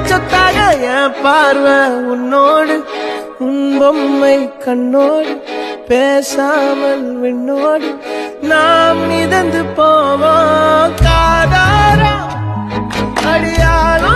சொத்தாக என் பார்வை உன்னோடு உன் பொம்மை கண்ணோடு பேசாமல் விண்ணோடு நாம் மிதந்து போவோம் காதாரா அடியாளோ